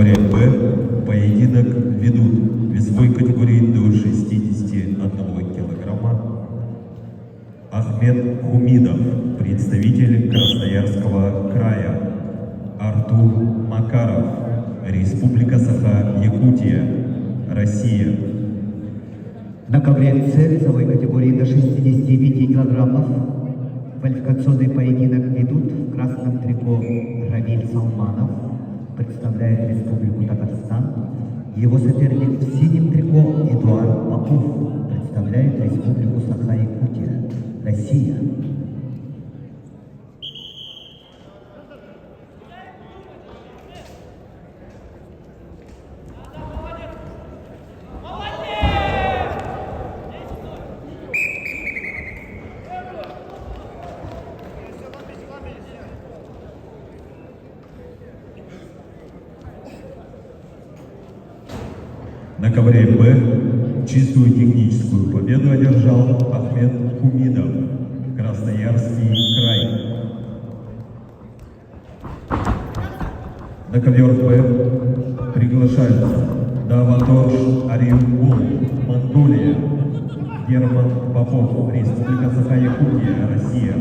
категории «Б» поединок ведут в весовой категории до 61 килограмма Ахмед Хумидов, представитель Красноярского края, Артур Макаров, Республика Саха-Якутия, Россия. На ковре С весовой категории до 65 килограммов квалификационный поединок ведут в красном трико Равиль Салманов, представляет Республику Татарстан. Его соперник в синем трико Эдуард Попов, представляет Республику Саха-Якутия, Россия. На ковре «Б» чистую техническую победу одержал Ахмед Хумидов, Красноярский край. На ковер «Б» приглашаются Даваторш Ариугул, Монголия, Герман Попов, Республика Саха-Якутия, Россия.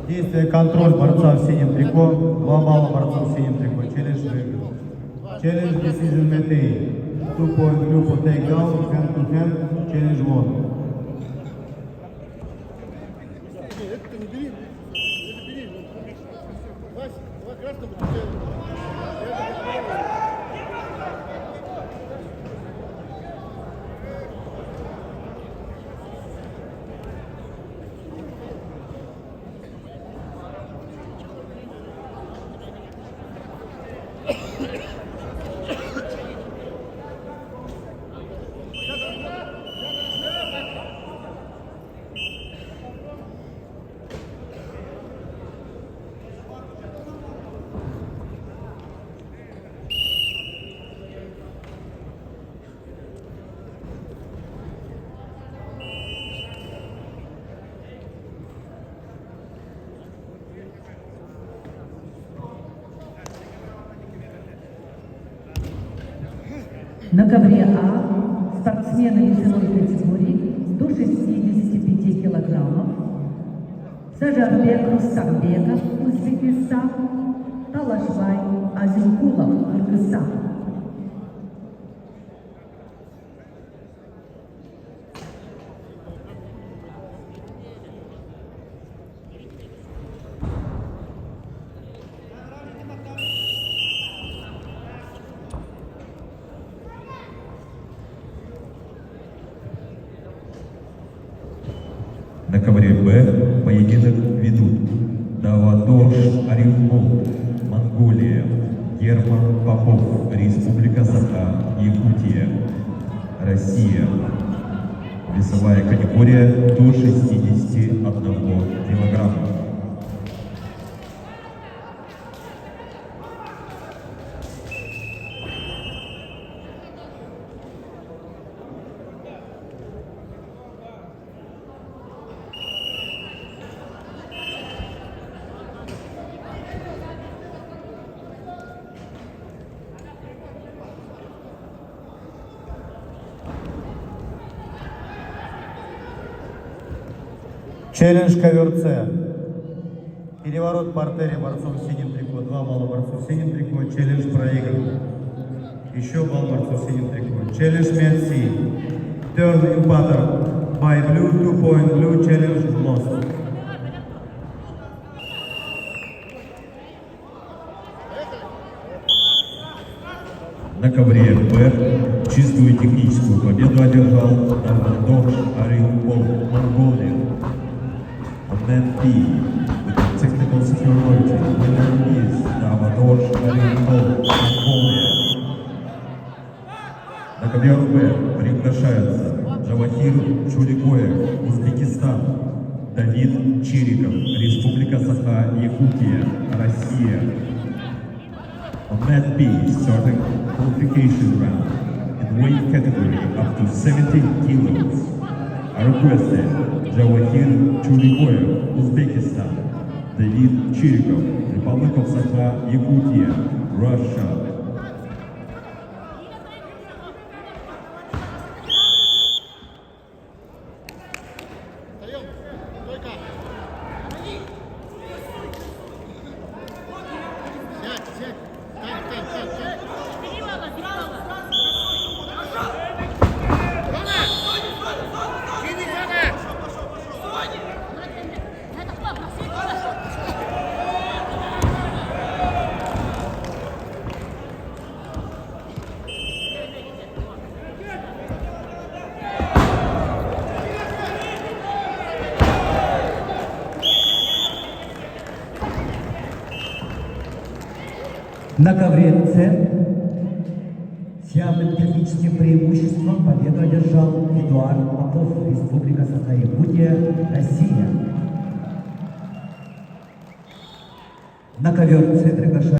Действие контроль борца в синем трико, 2 балла борцу в синем трико, челлендж выиграл. Challenge decision method, 2 point blue for takedown, hand to hand, challenge won. На ковре А спортсмены весовой категории до 65 килограммов Сажарбек Рустамбеков, Узбекистан, Талашбай Азилкулов, Кыргызстан. На ковре Б поединок ведут Даватош Оренбург, Монголия, Герман Попов, Республика Саха-Якутия, Россия. Весовая категория до 61 килограмма. Челлендж ковер С. Переворот в партере борцов в синем трико. 2 балла борцов в синем трико. Челлендж проигран. Еще балл борцов в синем трико. Челлендж мед С. Turn in pattern by blue, 2 point blue. Challenge lost. На ковре Б чистую техническую победу одержал Даватош Оренбург, Монголия. On that B, with the technical superiority, winner is Даватош Оренбург, Монголия. На ковре Б приглашаются Джавахир Чуликоев, Узбекистан, Давид Чириков, Республика Саха-Якутия, Россия. On mat B, starting qualification round in weight category up to 70 kilos. I requested Джавахир Чуликоев, Uzbekistan, David Chirikov, Republic of Sakha-Yakutия, Russia. На ковре С с явным техническим преимуществом победу одержал Эдуард Попов, Республика Саха-Якутия, Россия. На ковер С приглашаю